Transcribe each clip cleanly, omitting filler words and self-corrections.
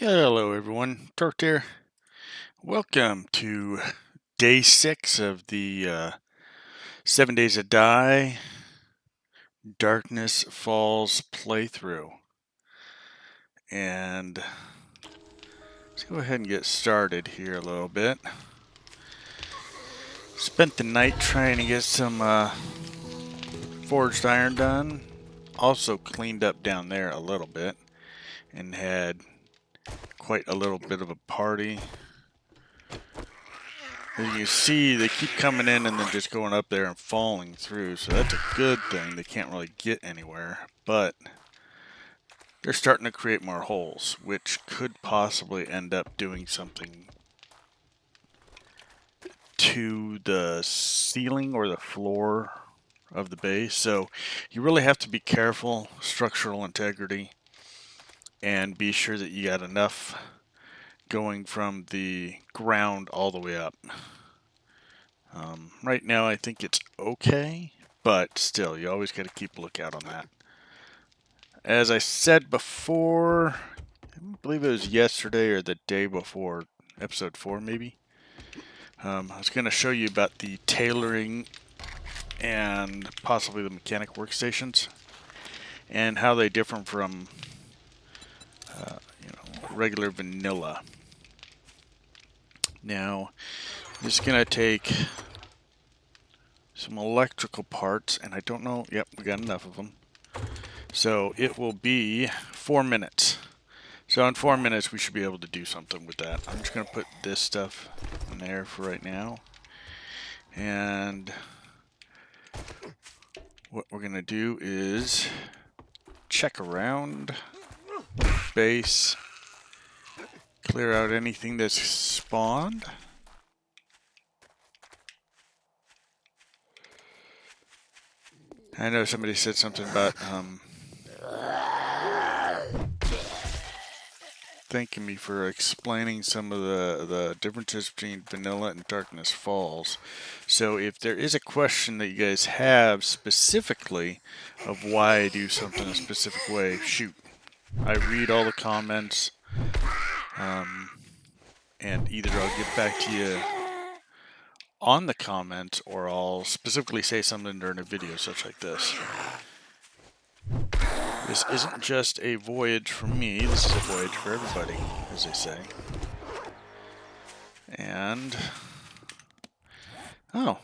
Hello everyone, Turk here. Welcome to day 6 of the 7 Days to Die Darkness Falls playthrough. And let's go ahead and get started here a little bit. Spent the night trying to get some forged iron done. Also cleaned up down there a little bit and had quite a little bit of a party. As you see, they keep coming in and then just going up there and falling through, so that's a good thing. They can't really get anywhere, but they're starting to create more holes, which could possibly end up doing something to the ceiling or the floor of the base. So you really have to be careful, structural integrity, and be sure that you got enough going from the ground all the way up. Right now I think it's okay, but still, you always got to keep a lookout on that. As I said before, I believe it was yesterday or the day before, episode 4 maybe, I was going to show you about the tailoring and possibly the mechanic workstations and how they differ from regular vanilla. Now, I'm just going to take some electrical parts, and I don't know, yep, we got enough of them. So it will be 4 minutes. So in 4 minutes we should be able to do something with that. I'm just going to put this stuff in there for right now. And what we're going to do is check around base, clear out anything that's spawned. I know somebody said something about thanking me for explaining some of the differences between vanilla and Darkness Falls. So if there is a question that you guys have specifically of why I do something a specific way, shoot. I read all the comments, and either I'll get back to you on the comments or I'll specifically say something during a video such like this. This isn't just a voyage for me, this is a voyage for everybody, as they say. And, oh,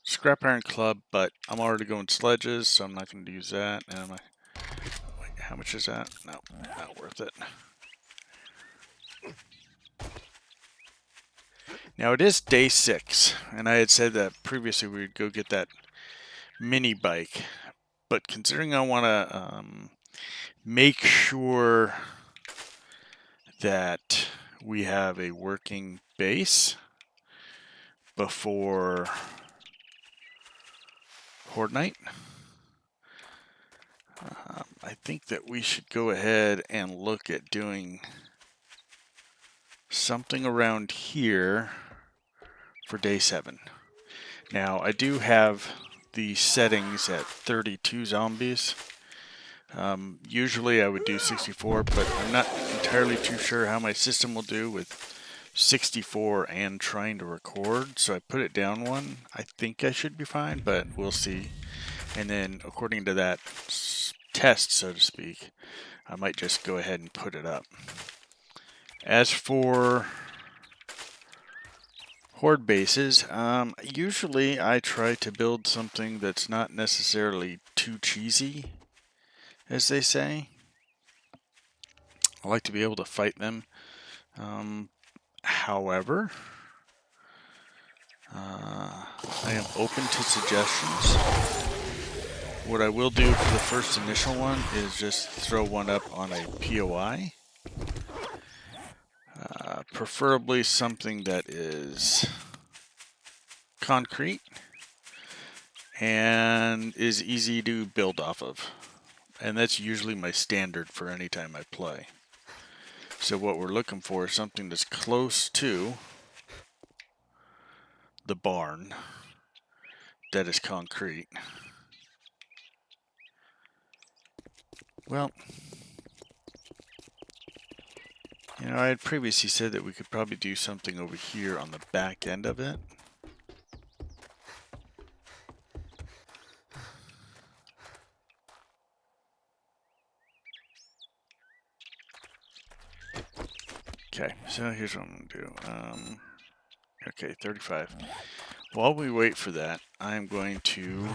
scrap iron club, but I'm already going sledges, so I'm not going to use that. And wait, how much is that? No, not worth it. Now it is day 6, and I had said that previously we would go get that mini bike. But considering I want to make sure that we have a working base before Horde Night, I think that we should go ahead and look at doing something around here for day 7. Now, I do have the settings at 32 zombies. Usually I would do 64, but I'm not entirely too sure how my system will do with 64 and trying to record, so I put it down one. I think I should be fine, but we'll see. And then according to that test, so to speak, I might just go ahead and put it up. As for Horde bases, usually I try to build something that's not necessarily too cheesy, as they say. I like to be able to fight them. However, I am open to suggestions. What I will do for the first initial one is just throw one up on a POI. Preferably something that is concrete and is easy to build off of. And that's usually my standard for any time I play. So what we're looking for is something that's close to the barn that is concrete. Well, You know, I had previously said that we could probably do something over here on the back end of it. Okay, so here's what I'm gonna do. Okay, 35. While we wait for that, I'm going to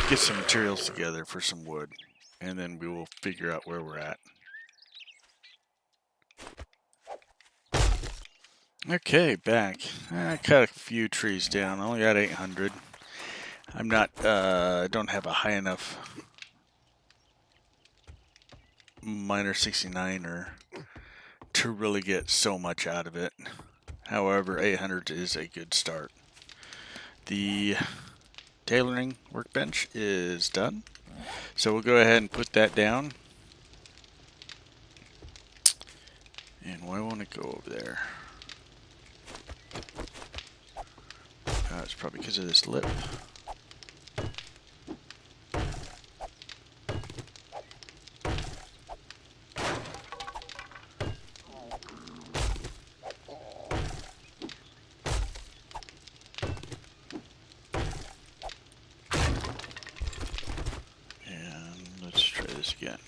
get some materials together for some wood, and then we will figure out where we're at. Okay, back. I cut a few trees down. I only got 800. I'm not, I don't have a high enough miner 69er to really get so much out of it. However, 800 is a good start. The tailoring workbench is done. So we'll go ahead and put that down. And why won't it go over there? It's probably because of this lip. And let's try this again.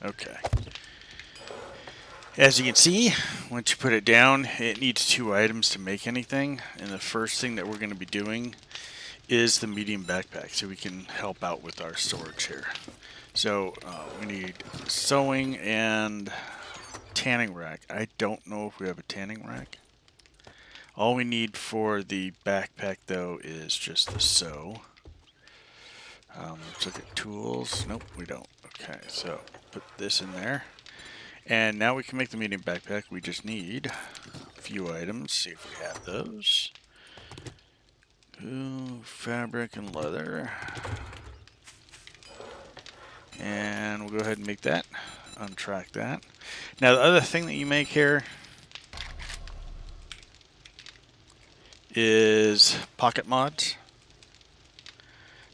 Okay. As you can see, once you put it down, it needs 2 items to make anything. And the first thing that we're going to be doing is the medium backpack, so we can help out with our storage here. So we need sewing and tanning rack. I don't know if we have a tanning rack. All we need for the backpack though is just the sew. Let's look at tools. Nope, we don't. Okay, so put this in there. And now we can make the medium backpack. We just need a few items. See if we have those. Ooh, fabric and leather. And we'll go ahead and make that. Untrack that. Now the other thing that you make here is pocket mods.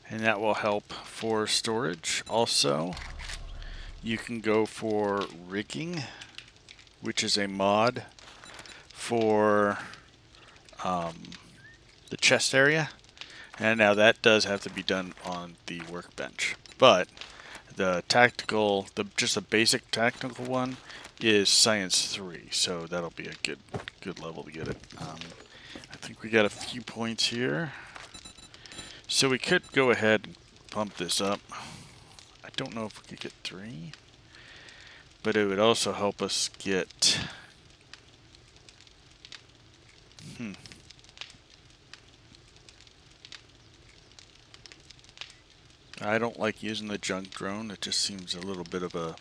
And that will help for storage. Also, you can go for rigging, which is a mod for the chest area. And now that does have to be done on the workbench. But the tactical, just a basic tactical one is Science 3. So that'll be a good level to get it. I think we got a few points here. So we could go ahead and pump this up. I don't know if we could get 3. But it would also help us get... I don't like using the junk drone. It just seems a little bit of a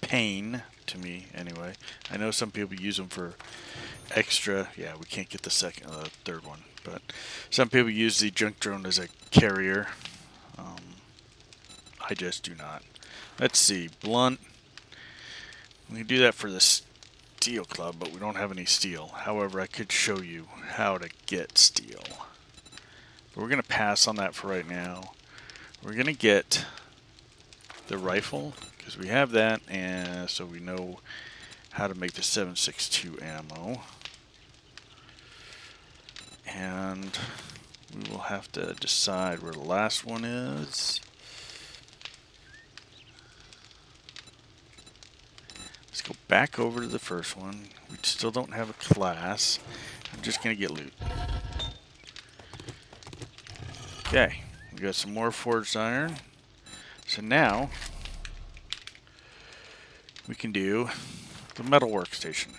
pain to me, anyway. I know some people use them for extra. Yeah, we can't get the third one. But some people use the junk drone as a carrier. I just do not. Let's see. Blunt. We can do that for the steel club, but we don't have any steel. However, I could show you how to get steel. But we're going to pass on that for right now. We're going to get the rifle, because we have that, and so we know how to make the 7.62 ammo. And we will have to decide where the last one is. Let's go back over to the first one. We still don't have a class. I'm just going to get loot. Okay, we got some more forged iron. So now we can do the metal workstation.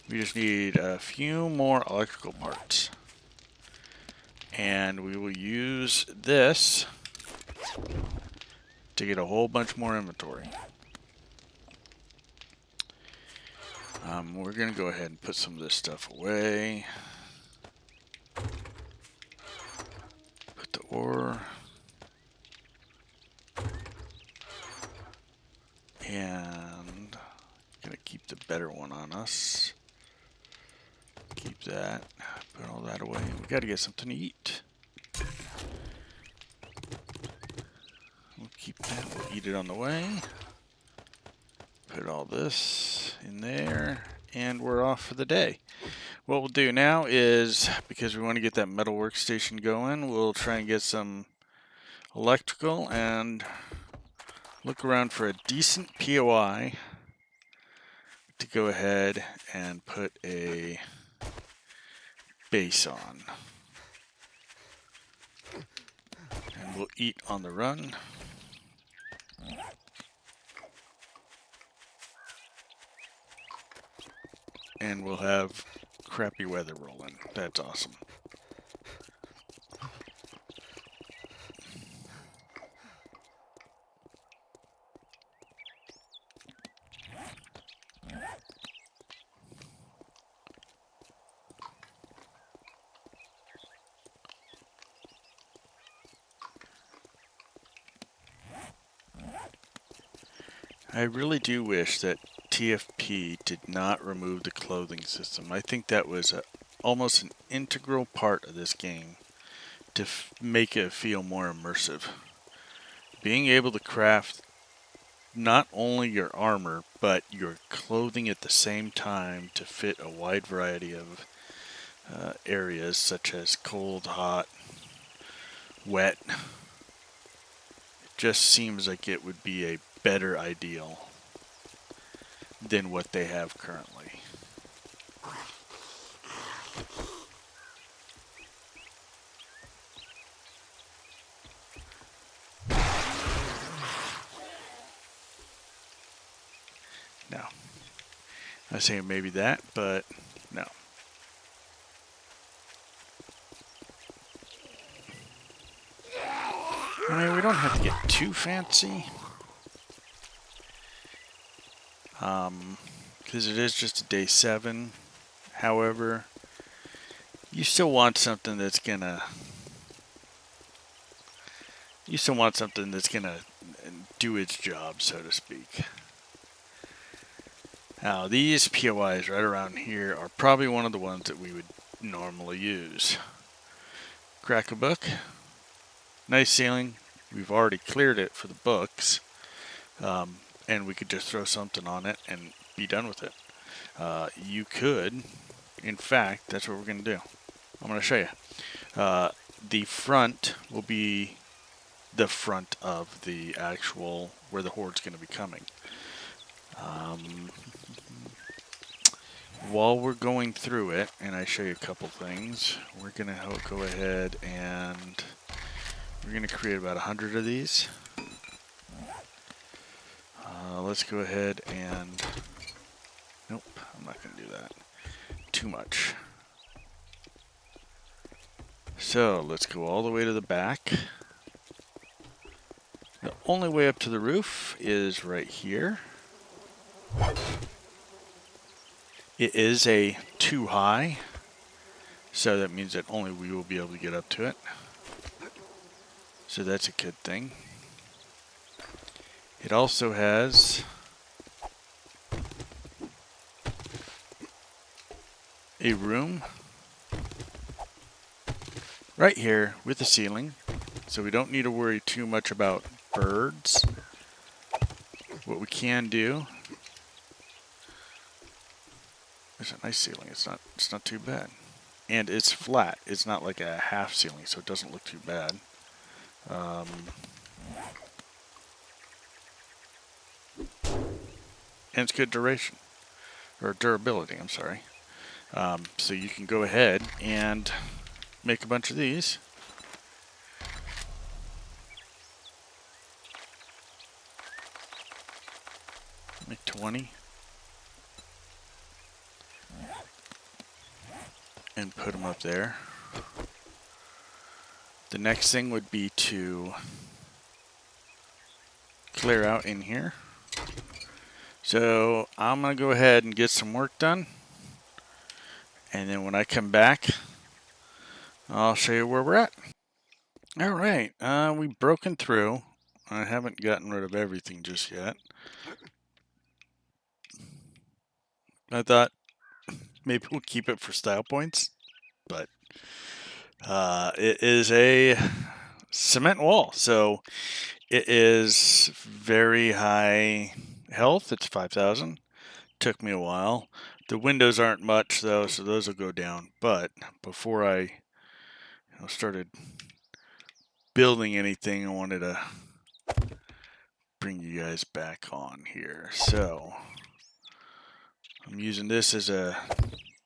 We just need a few more electrical parts. And we will use this to get a whole bunch more inventory. We're going to go ahead and put some of this stuff away. Put the ore. And going to keep the better one on us. Keep that. Put all that away. We got to get something to eat. And we'll eat it on the way. Put all this in there, and we're off for the day. What we'll do now is, because we want to get that metal workstation going, we'll try and get some electrical and look around for a decent POI to go ahead and put a base on. And we'll eat on the run. And we'll have crappy weather rolling. That's awesome. I really do wish that TFP did not remove the clothing system. I think that was almost an integral part of this game to make it feel more immersive. Being able to craft not only your armor, but your clothing at the same time to fit a wide variety of areas such as cold, hot, wet. It just seems like it would be a better ideal than what they have currently. No. I was saying maybe that, but no. I mean, we don't have to get too fancy. Because it is just a day 7. However, you still want something that's gonna... You still want something that's gonna do its job, so to speak. Now, these POIs right around here are probably one of the ones that we would normally use. Crack a book. Nice ceiling. We've already cleared it for the books. And we could just throw something on it and be done with it. You could, in fact, that's what we're going to do. I'm going to show you. The front will be the front of the actual, where the Horde's going to be coming. While we're going through it, and I show you a couple things, we're going to go ahead and we're going to create about 100 of these. Let's go ahead and... Nope, I'm not going to do that. Too much. So, let's go all the way to the back. The only way up to the roof is right here. It is a too high, so that means that only we will be able to get up to it. So that's a good thing. It also has a room right here with the ceiling, so we don't need to worry too much about birds. What we can do, there's a nice ceiling. It's not too bad, and it's flat. It's not like a half ceiling, so it doesn't look too bad. And it's good duration, or durability, I'm sorry. So you can go ahead and make a bunch of these. Make 20. And put them up there. The next thing would be to clear out in here. So I'm going to go ahead and get some work done. And then when I come back, I'll show you where we're at. Alright, we've broken through. I haven't gotten rid of everything just yet. I thought maybe we'll keep it for style points. But it is a cement wall. So It is very high health. It's 5,000. Took me a while. The windows aren't much though, so those will go down. But before I started building anything, I wanted to bring you guys back on here. So I'm using this as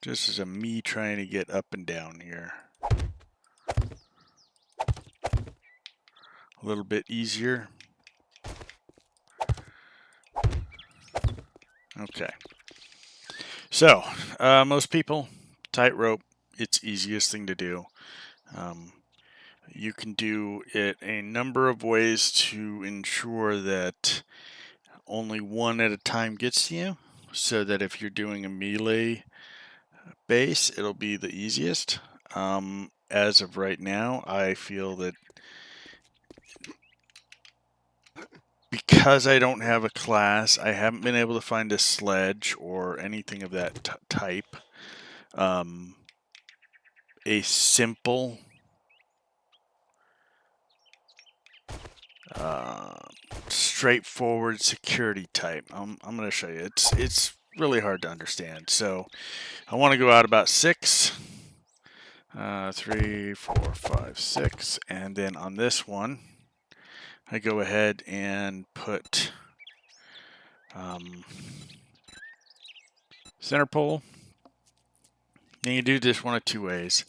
just as a me trying to get up and down here. A little bit easier. Okay. So, most people, tightrope, it's easiest thing to do. You can do it a number of ways to ensure that only one at a time gets to you, so that if you're doing a melee base, it'll be the easiest. As of right now, I feel that because I don't have a class, I haven't been able to find a sledge or anything of that type. A simple straightforward security type. I'm going to show you. It's really hard to understand. So I want to go out about 6, 3, 4, 5, 6, and then on this one, I go ahead and put center pole. And you do this one of two ways.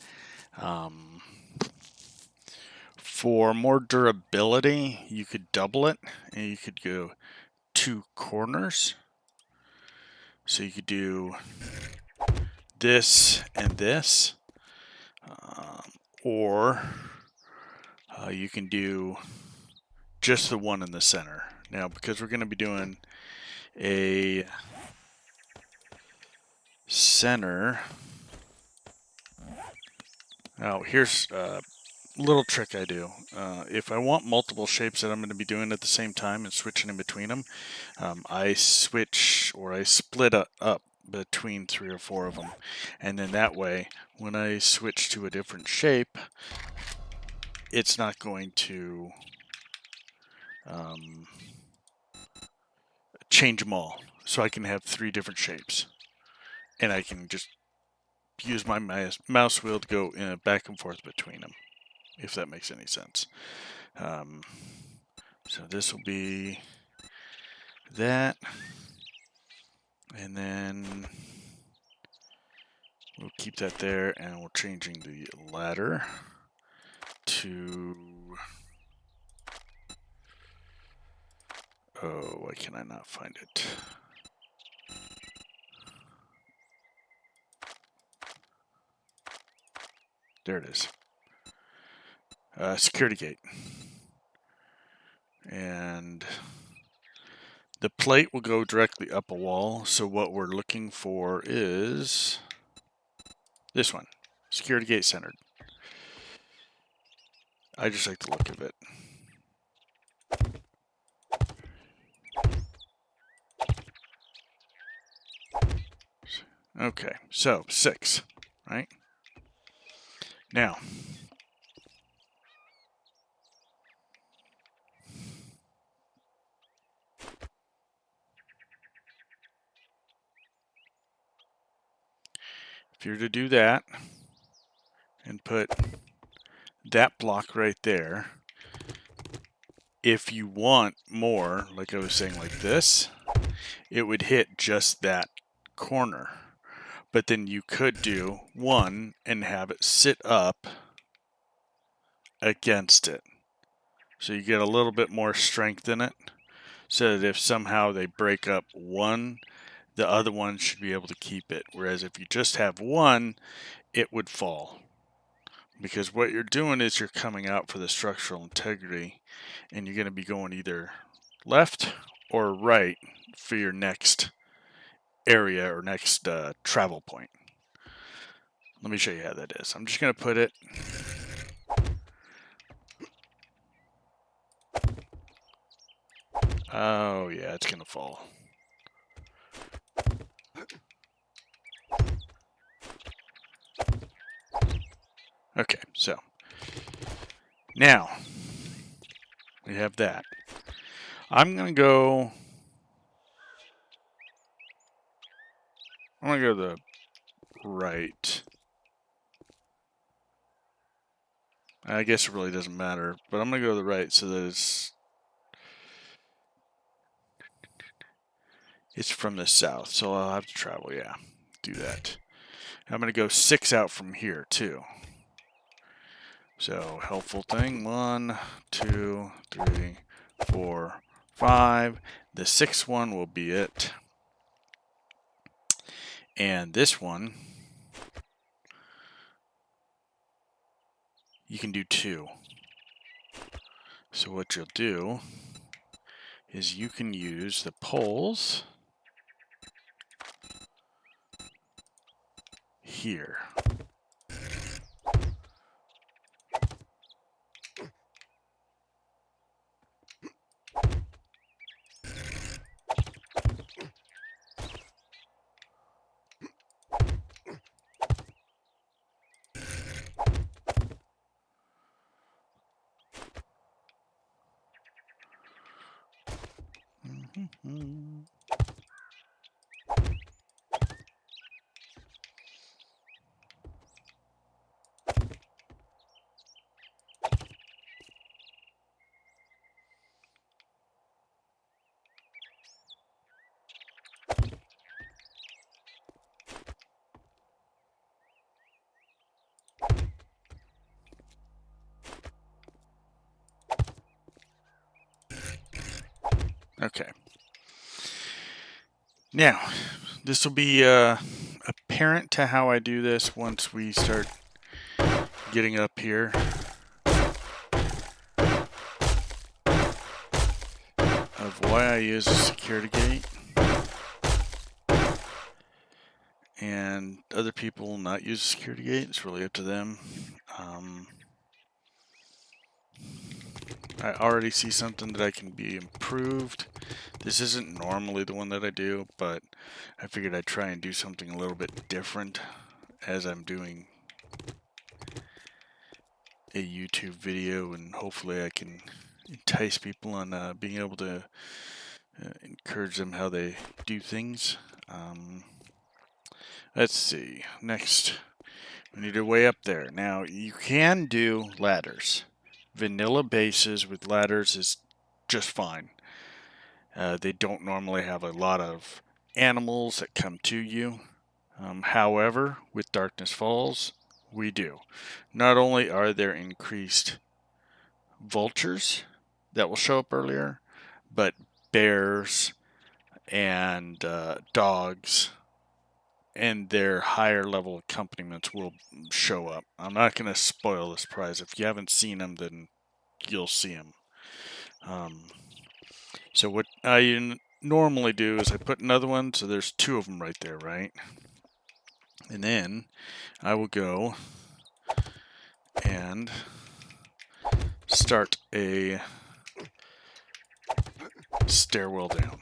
For more durability, you could double it, and you could go 2 corners. So you could do this and this, or you can do just the one in the center. Now, because we're going to be doing a center, now here's a little trick I do. If I want multiple shapes that I'm going to be doing at the same time and switching in between them, I switch or I split up between 3 or 4 of them, and then that way when I switch to a different shape, it's not going to change them all. So I can have 3 different shapes, and I can just use my mouse wheel to go back and forth between them, if that makes any sense. So this will be that, and then we'll keep that there, and we're changing the ladder to, oh, why can I not find it? There it is. Security gate. And the plate will go directly up a wall, so what we're looking for is this one, security gate centered. I just like the look of it. Okay, so 6, right? Now, if you're to do that and put that block right there, if you want more, like I was saying, like this, it would hit just that corner. But then you could do 1 and have it sit up against it. So you get a little bit more strength in it, so that if somehow they break up 1, the other one should be able to keep it. Whereas if you just have 1, it would fall. Because what you're doing is you're coming out for the structural integrity, and you're going to be going either left or right for your next area or next travel point. Let me show you how that is. I'm just going to put it oh yeah, it's going to fall. Okay, so now we have that. I'm gonna go the right. I guess it really doesn't matter, but I'm gonna go to the right so that it's from the south. So I'll have to travel, yeah. Do that. I'm gonna go 6 out from here too. So helpful thing, 1, 2, 3, 4, 5. The 6th one will be it. And this one, you can do 2. So what you'll do is you can use the poles here. Okay. Now, this will be apparent to how I do this once we start getting up here. Of why I use a security gate. And other people will not use a security gate. It's really up to them. I already see something that I can be improved. This isn't normally the one that I do, but I figured I'd try and do something a little bit different as I'm doing a YouTube video, and hopefully I can entice people on being able to encourage them how they do things. Let's see. Next, we need a way up there. Now, you can do ladders. Vanilla bases with ladders is just fine. They don't normally have a lot of animals that come to you. However, with Darkness Falls, we do. Not only are there increased vultures that will show up earlier, but bears and dogs and their higher level accompaniments will show up. I'm not going to spoil the surprise. If you haven't seen them, then you'll see them. So what I normally do is I put another one, so there's 2 of them right there, right? And then I will go and start a stairwell down.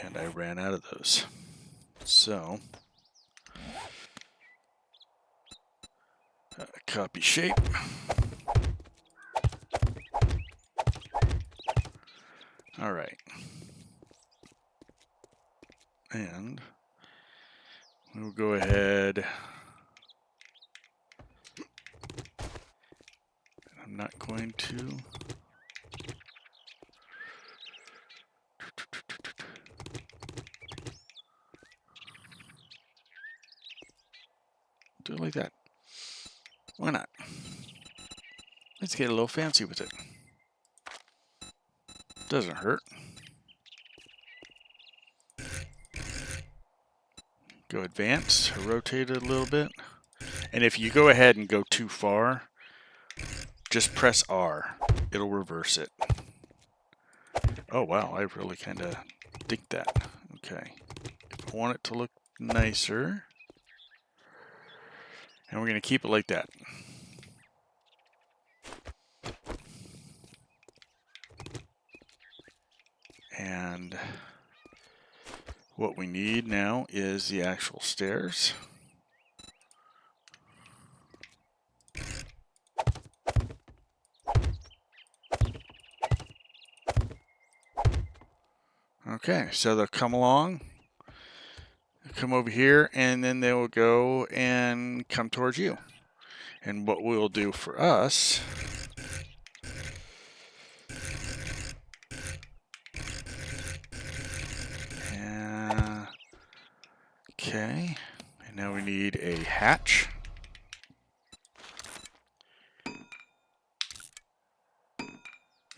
And I ran out of those. So, copy shape. All right. And we'll go ahead. I'm not going to. Do it like that. Why not? Let's get a little fancy with it. Doesn't hurt. Go advance, rotate it a little bit. And if you go ahead and go too far, just press R. It'll reverse it. Oh wow, I really kind of think that. Okay. If I want it to look nicer, and we're going to keep it like that. And what we need now is the actual stairs. Okay, so they'll come along, come over here, and then they will go and come towards you. And what we'll do for us, okay, and now we need a hatch.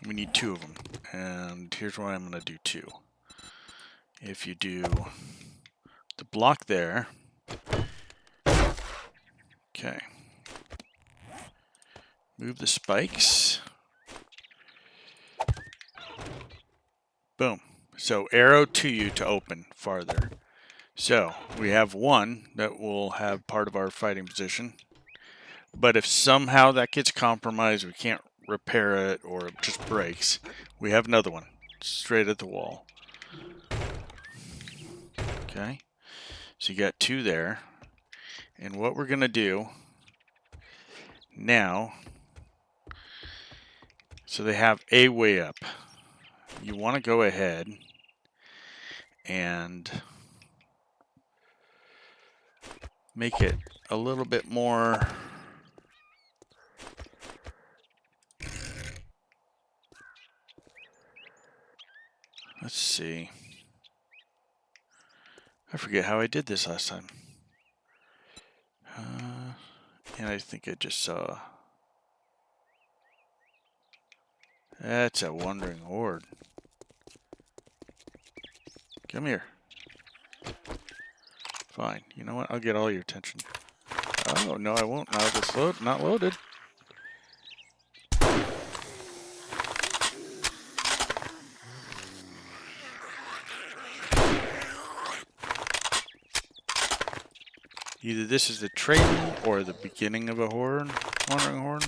We need 2 of them, and here's what I'm going to do 2. If you do the block there, okay, move the spikes, boom. So arrow to you to open farther. So we have 1 that will have part of our fighting position, but if somehow that gets compromised, we can't repair it or it just breaks, we have another one straight at the wall. Okay, so you got 2 there, and what we're gonna do now, so they have a way up. You want to go ahead and make it a little bit more, let's see, I forget how I did this last time. And I think I just saw, that's a wandering horde. Come here. Fine. You know what? I'll get all your attention. Oh, no, I won't. Now it's not loaded. Either this is the training or the beginning of a horde, wandering horde.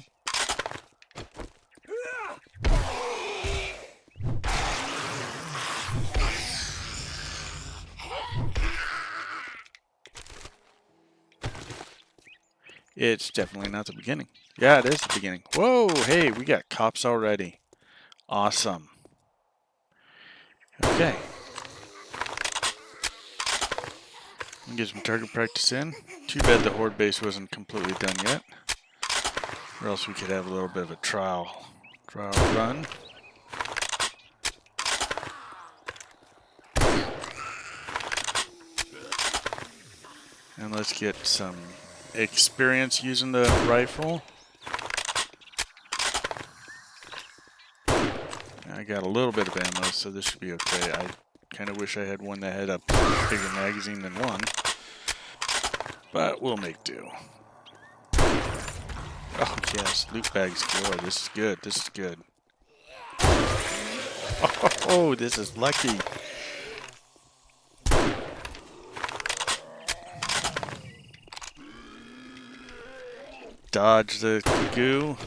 It's definitely not the beginning. Yeah, it is the beginning. Whoa, hey, we got cops already. Awesome. Okay. Get some target practice in. Too bad the horde base wasn't completely done yet. Or else we could have a little bit of a trial run. And let's get some experience using the rifle. I got a little bit of ammo, so this should be okay. I kind of wish I had one that had a bigger magazine than one. But we'll make do. Oh yes, loot bags galore. This is good. This is good. Oh, this is lucky. Dodge the goo.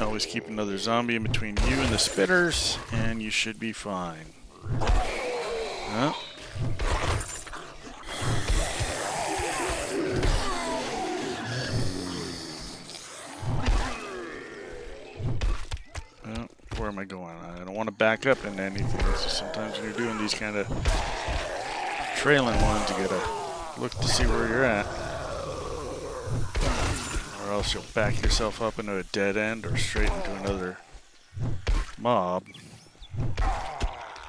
Always keep another zombie in between you and the spitters, and you should be fine. Oh. Oh, where am I going? I don't want to back up into anything. So sometimes when you're doing these kind of trailing ones, you gotta look to see where you're at. Or else you'll back yourself up into a dead end or straight into another mob.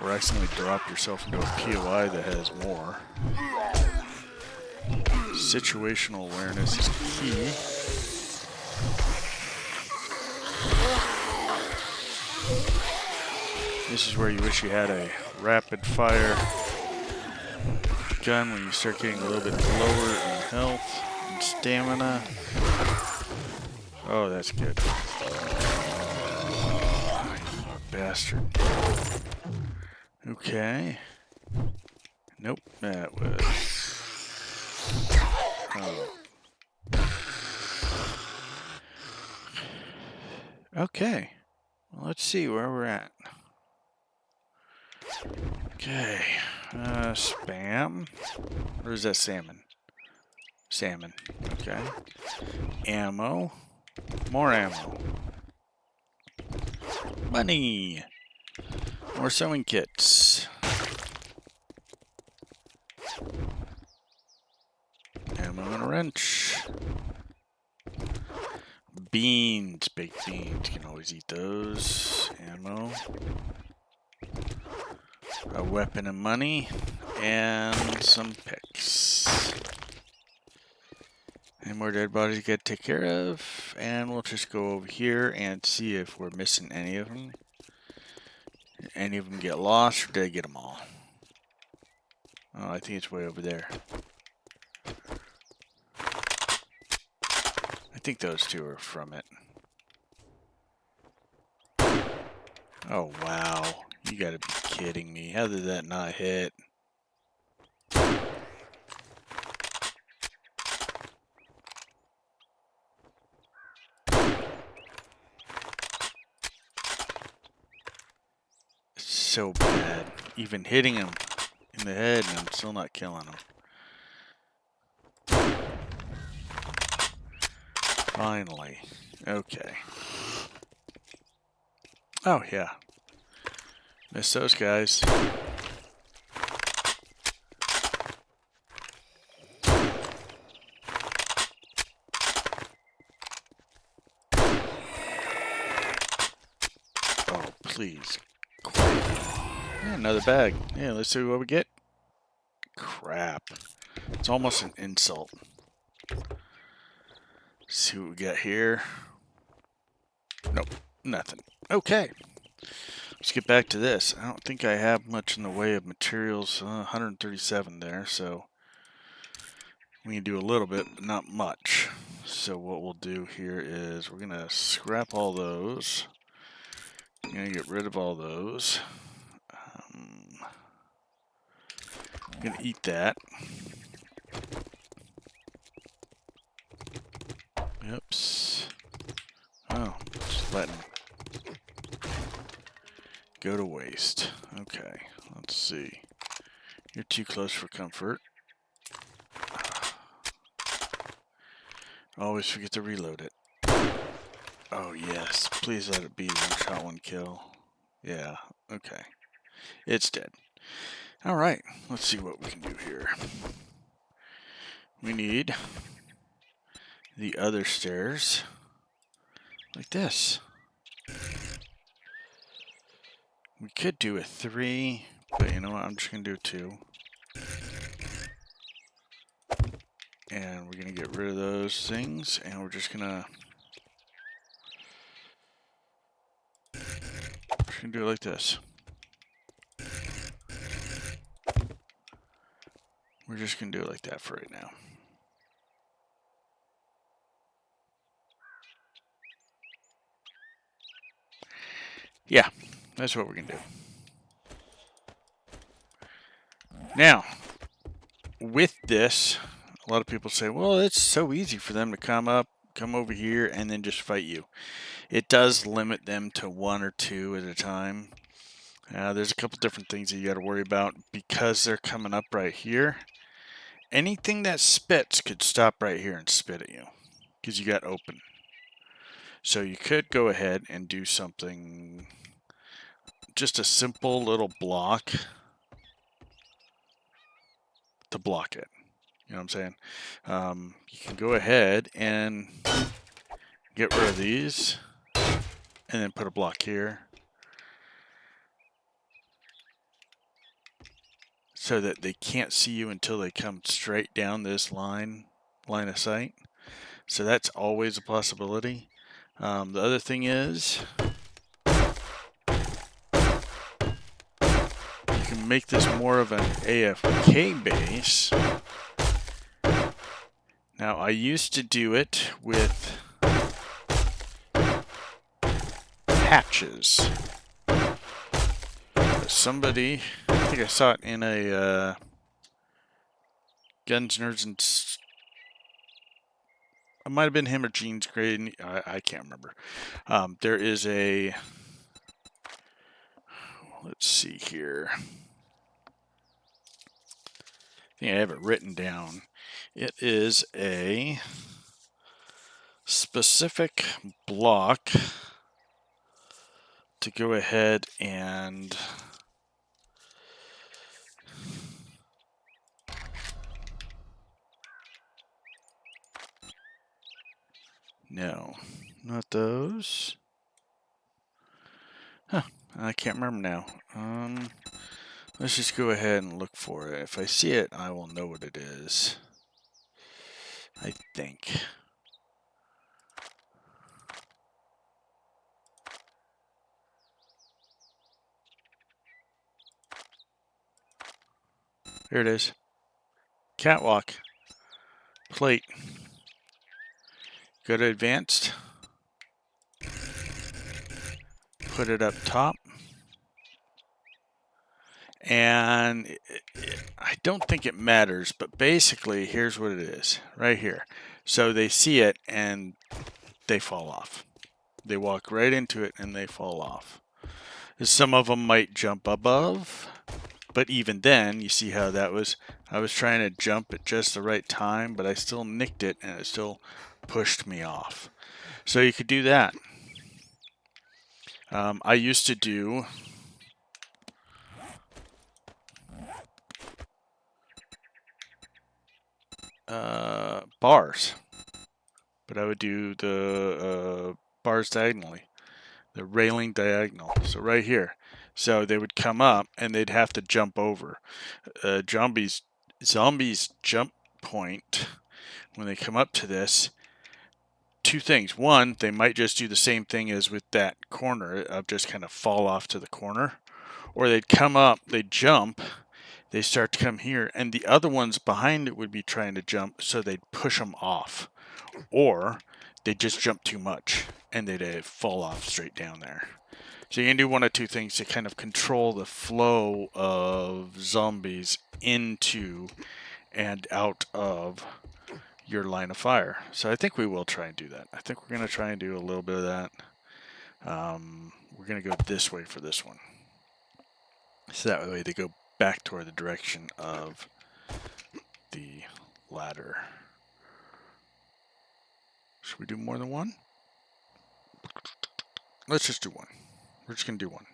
Or accidentally drop yourself into a POI that has more. Situational awareness is key. This is where you wish you had a rapid fire gun when you start getting a little bit lower in health and stamina. Oh, that's good. Oh, you bastard. Okay. Nope, that was... Oh. Okay. Well, let's see where we're at. Okay. Spam. Or is that salmon? Salmon. Okay. Ammo. More ammo. Money. More sewing kits. Ammo and a wrench. Beans. Baked beans. Can always eat those. Ammo. A weapon and money. And some picks. Any more dead bodies you gotta take care of. And we'll just go over here and see if we're missing any of them. Any of them get lost, or did I get them all? Oh, I think it's way over there. I think those two are from it. Oh, wow. You gotta be kidding me. How did that not hit? It's so bad. Even hitting him in the head, and I'm still not killing him. Finally. Okay. Oh, yeah. Miss those guys. Oh, please. Yeah, another bag. Yeah, let's see what we get. Crap. It's almost an insult. See what we got here. Nope, nothing. Okay. Let's get back to this. I don't think I have much in the way of materials. 137 there, so we can do a little bit, but not much. So what we'll do here is we're going to scrap all those. I'm going to get rid of all those. I'm going to eat that. Oops. Oh, just letting go to waste. Okay, let's see. You're too close for comfort. Always forget to reload it. Oh yes, please let it be one shot, one kill. Yeah, okay. It's dead. Alright, let's see what we can do here. We need the other stairs. Like this. We could do a 3, but you know what, I'm just going to do a 2. And we're going to get rid of those things, and we're just going to do it like this. We're just going to do it like that for right now. Yeah, that's what we're going to do. Now, with this, a lot of people say, well, it's so easy for them to come over here, and then just fight you. It does limit them to 1 or 2 at a time. There's a couple different things that you got to worry about because they're coming up right here. Anything that spits could stop right here and spit at you because you got open. So you could go ahead and do something, just a simple little block to block it. You know what I'm saying? You can go ahead and get rid of these and then put a block here so that they can't see you until they come straight down this line of sight. So that's always a possibility. The other thing is you can make this more of an AFK base. Now, I used to do it with hatches. Somebody, I think I saw it in a Guns, Nerds, and... It might have been him or Gene's grade. I can't remember. There is a... Let's see here. I think I have it written down. It is a specific block to go ahead and no, not those. Huh, I can't remember now. Let's just go ahead and look for it. If I see it, I will know what it is. I think. Here it is. Catwalk. Plate. Go to advanced. Put it up top. And I don't think it matters, but basically here's what it is right here. So they see it and they fall off. They walk right into it and they fall off. Some of them might jump above, but even then, you see how that was, I was trying to jump at just the right time, but I still nicked it and it still pushed me off. So you could do that. I used to do bars, but I would do the bars diagonally, the railing diagonal. So right here. So they would come up and they'd have to jump over. Zombies jump point when they come up to this. Two things. One, they might just do the same thing as with that corner of just kind of fall off to the corner. Or they'd come up, they'd jump, they start to come here, and the other ones behind it would be trying to jump, so they'd push them off. Or they'd just jump too much, and they'd fall off straight down there. So you can do one of two things to kind of control the flow of zombies into and out of your line of fire. So I think we will try and do that. I think we're going to try and do a little bit of that. We're going to go this way for this one. So that way they go back toward the direction of the ladder. Should we do more than one? Let's just do one. We're just going to do one.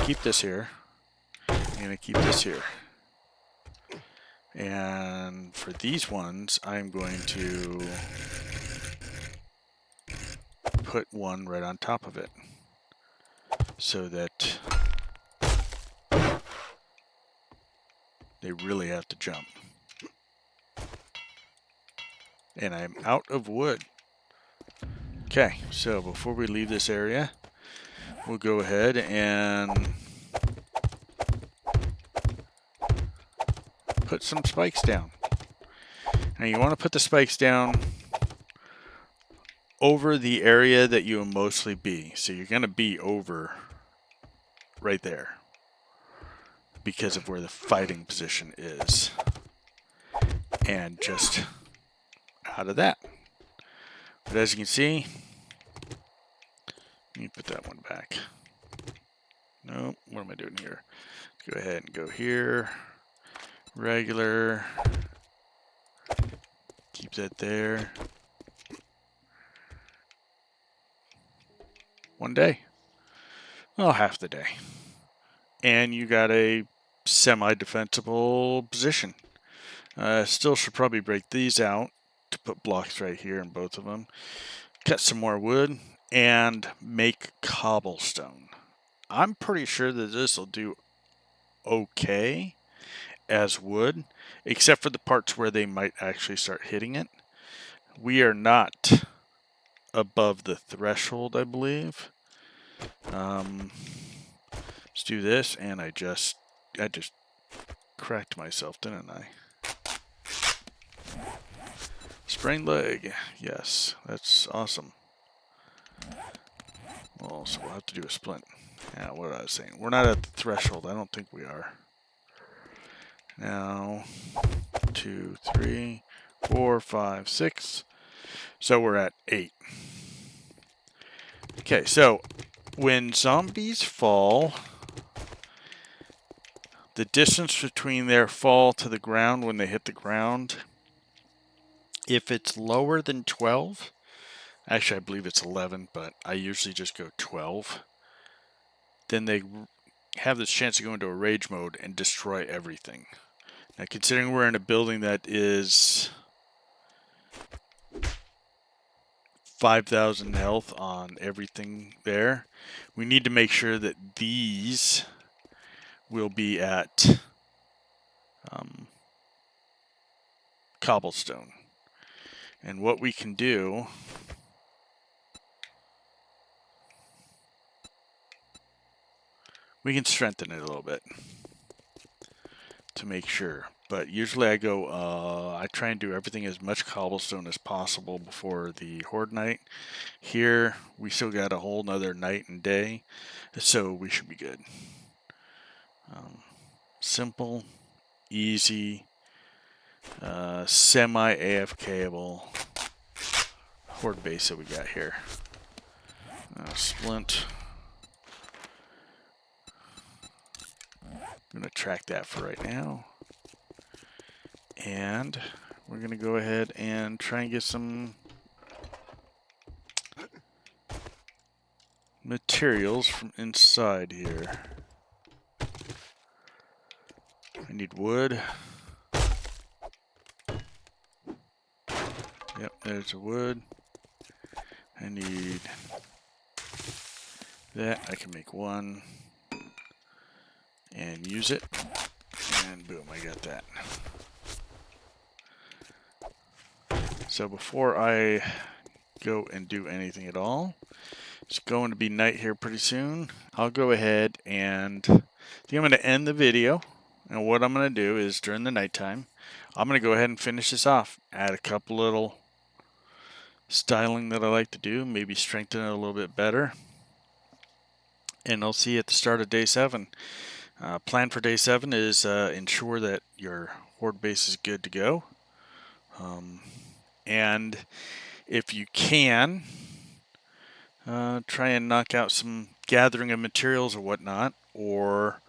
Keep this here. I'm going to keep this here. And for these ones, I'm going to put one right on top of it so that they really have to jump. And I'm out of wood. Okay, so before we leave this area, we'll go ahead and put some spikes down. Now you want to put the spikes down over the area that you will mostly be. So you're going to be over right there because of where the fighting position is. And just out of that. But as you can see, let me put that one back. Nope, what am I doing here? Let's go ahead and go here. Regular. Keep that there. One day. Well, half the day. And you got a semi-defensible position. Still should probably break these out to put blocks right here in both of them. Cut some more wood and make cobblestone. I'm pretty sure that this will do okay as wood, except for the parts where they might actually start hitting it. We are not above the threshold, I believe. Let's do this, and I just cracked myself, didn't I? Sprained leg. Yes, that's awesome. Well, so we'll have to do a splint. Yeah, what I was saying. We're not at the threshold. I don't think we are. Now, 2, 3, 4, 5, 6. So we're at 8. Okay, so when zombies fall, The distance between their fall to the ground when they hit the ground, if it's lower than 12, actually I believe it's 11, but I usually just go 12, then they have this chance to go into a rage mode and destroy everything. Now, considering we're in a building that is 5,000 health on everything there, we need to make sure that these will be at cobblestone. And what we can do, we can strengthen it a little bit to make sure. But usually I try and do everything as much cobblestone as possible before the Horde night. Here, we still got a whole nother night and day, so we should be good. Simple, easy, semi-AFKable Horde base that we got here. Splint. I'm going to track that for right now. And we're going to go ahead and try and get some materials from inside here. I need wood. Yep, there's the wood. I need that. I can make one and use it. And boom, I got that. So before I go and do anything at all, it's going to be night here pretty soon. I'll go ahead and I think I'm going to end the video. And what I'm going to do is during the nighttime, I'm going to go ahead and finish this off. Add a couple little styling that I like to do, maybe strengthen it a little bit better. And I'll see you at the start of day 7. Plan for day 7 is ensure that your Horde base is good to go. And if you can, try and knock out some gathering of materials or whatnot, or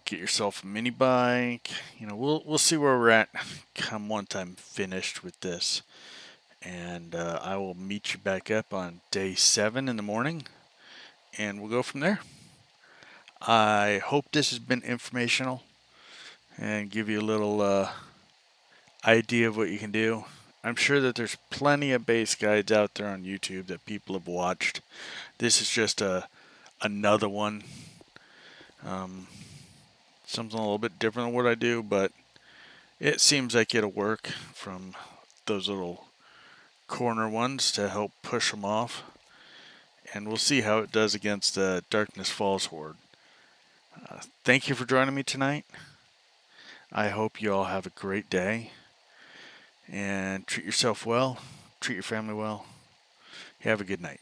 get yourself a mini bike. You know, we'll see where we're at come once I'm finished with this. And I will meet you back up on day 7 in the morning, and we'll go from there. I hope this has been informational and give you a little idea of what you can do. I'm sure that there's plenty of base guides out there on YouTube that people have watched. This is just another one. Something a little bit different than what I do, but it seems like it'll work from those little corner ones to help push them off. And we'll see how it does against the Darkness Falls Horde. Thank you for joining me tonight. I hope you all have a great day. And treat yourself well. Treat your family well. Have a good night.